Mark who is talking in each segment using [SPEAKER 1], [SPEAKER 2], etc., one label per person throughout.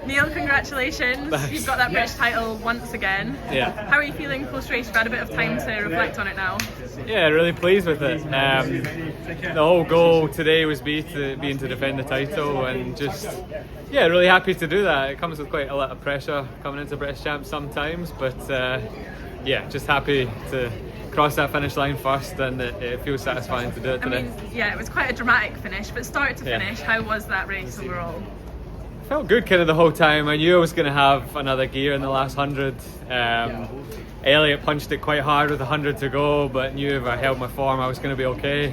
[SPEAKER 1] Neil, congratulations.
[SPEAKER 2] Thanks.
[SPEAKER 1] You've got that British title once again.
[SPEAKER 2] Yeah.
[SPEAKER 1] How are you feeling post-race? You've had a bit of time to reflect on it now.
[SPEAKER 2] Yeah, really pleased with it. The whole goal today was being to defend the title, and just really happy to do that. It comes with quite a lot of pressure coming into British Champs sometimes, but just happy to cross that finish line first, and it feels satisfying to do it today.
[SPEAKER 1] I mean, it was quite a dramatic finish, but start to finish, how was that race overall?
[SPEAKER 2] Felt good kind of the whole time. I knew I was going to have another gear in the last 100. Elliot punched it quite hard with 100 to go, but knew if I held my form I was going to be okay.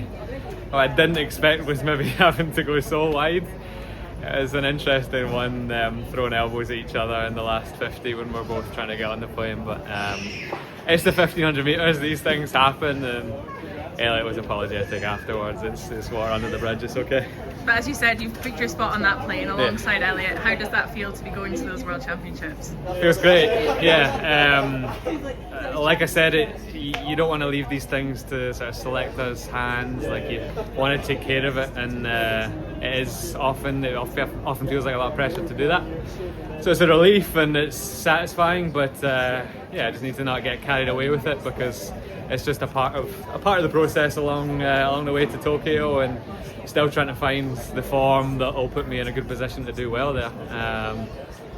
[SPEAKER 2] What I didn't expect was maybe having to go so wide. It was an interesting one, throwing elbows at each other in the last 50 when we're both trying to get on the plane. But it's the 1500 metres, these things happen, and Elliot was apologetic afterwards. It's water under the bridge, it's okay.
[SPEAKER 1] But as you said, you've picked your spot on that plane alongside Elliot. How does that feel to be going to those World Championships?
[SPEAKER 2] Feels great, yeah. Like I said, you don't want to leave these things to sort of selectors' hands. Like, you want to take care of it, and it often feels like a lot of pressure to do that. So it's a relief and it's satisfying, but I just need to not get carried away with it, because it's just a part of the process along the way to Tokyo, and still trying to find the form that will put me in a good position to do well there.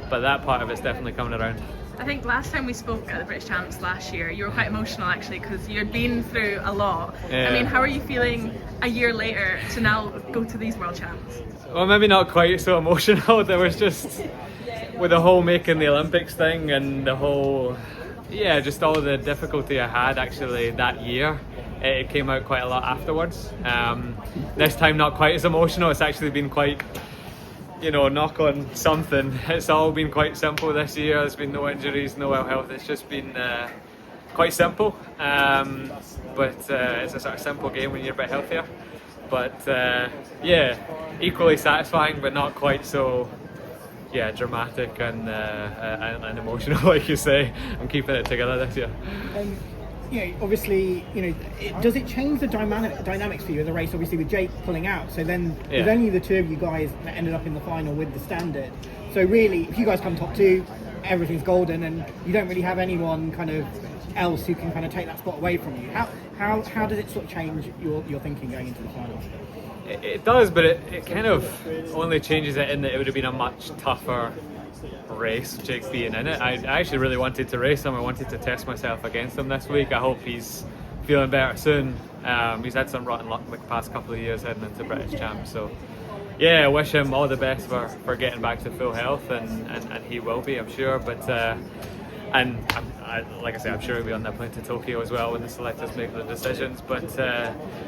[SPEAKER 2] But that part of it's definitely coming around.
[SPEAKER 1] I think last time we spoke at the British Champs last year, you were quite emotional actually, because you had been through a lot.
[SPEAKER 2] Yeah.
[SPEAKER 1] I mean, how are you feeling a year later to now go to these World Champs?
[SPEAKER 2] Well, maybe not quite so emotional. There was just, with the whole making the Olympics thing and the whole, just all the difficulty I had actually that year, it came out quite a lot afterwards. This time not quite as emotional. It's actually been quite, knock on something. It's all been quite simple this year. There's been no injuries, no ill health. It's just been quite simple. But it's a sort of simple game when you're a bit healthier. But equally satisfying, but not quite so dramatic and emotional, like you say. I'm keeping it together this year.
[SPEAKER 3] Obviously, does it change the dynamics for you in the race? Obviously, with Jake pulling out, so then there's only the two of you guys that ended up in the final with the standard. So really, if you guys come top two, everything's golden, and you don't really have anyone kind of else who can kind of take that spot away from you. How does it sort of change your thinking going into the final?
[SPEAKER 2] It does, but it kind of only changes it in that it would have been a much tougher race, Jake being in it. I actually really wanted to race him. I wanted to test myself against him this week. I hope he's feeling better soon. He's had some rotten luck the past couple of years heading into British Champs, so I wish him all the best for getting back to full health, and he will be, I'm sure. But like I say, I'm sure he'll be on that plane to Tokyo as well when the selectors make the decisions. But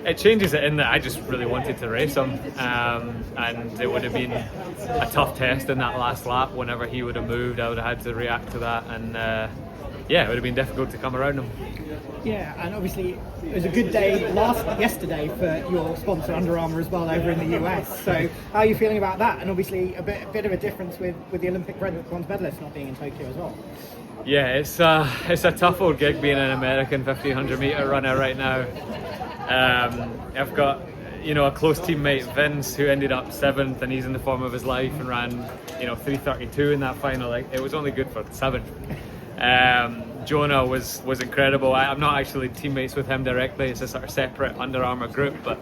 [SPEAKER 2] it changes it in that I just really wanted to race him, and it would have been a tough test in that last lap. Whenever he would have moved, I would have had to react to that, and it would have been difficult to come around him.
[SPEAKER 3] Yeah, and obviously it was a good day yesterday for your sponsor Under Armour as well over in the US. So how are you feeling about that? And obviously a bit of a difference with the Olympic bronze medalist not being in Tokyo as well.
[SPEAKER 2] Yeah, it's a tough old gig being an American 1500 metre runner right now. I've got a close teammate, Vince, who ended up 7th, and he's in the form of his life and ran 3:32 in that final. It was only good for 7th. Jonah was incredible. I'm not actually teammates with him directly. It's a sort of separate Under Armour group, but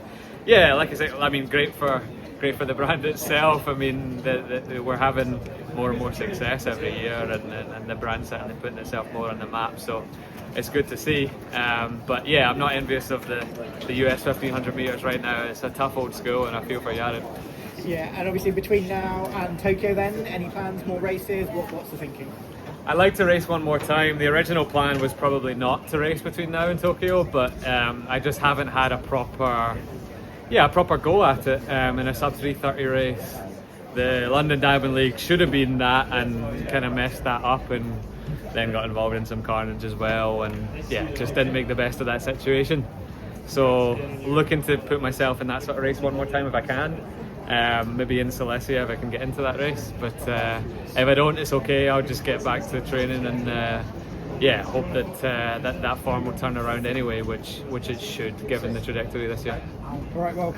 [SPEAKER 2] like I say, great for the brand itself. I mean, we're having more and more success every year, and the brand's certainly putting itself more on the map, so it's good to see. But I'm not envious of the US 1500 metres right now. It's a tough old school, and I feel for Jared.
[SPEAKER 3] Yeah, and obviously between now and Tokyo then, any plans, more races? What's the thinking?
[SPEAKER 2] I'd like to race one more time. The original plan was probably not to race between now and Tokyo, but I just haven't had a proper go at it in a sub 3:30 race. The London Diamond League should have been that, and kind of messed that up, and then got involved in some carnage as well, and just didn't make the best of that situation. So looking to put myself in that sort of race one more time if I can. Maybe in Silesia if I can get into that race, but if I don't, it's okay. I'll just get back to training and hope that form will turn around anyway, which it should, given the trajectory this year.
[SPEAKER 3] All right, well.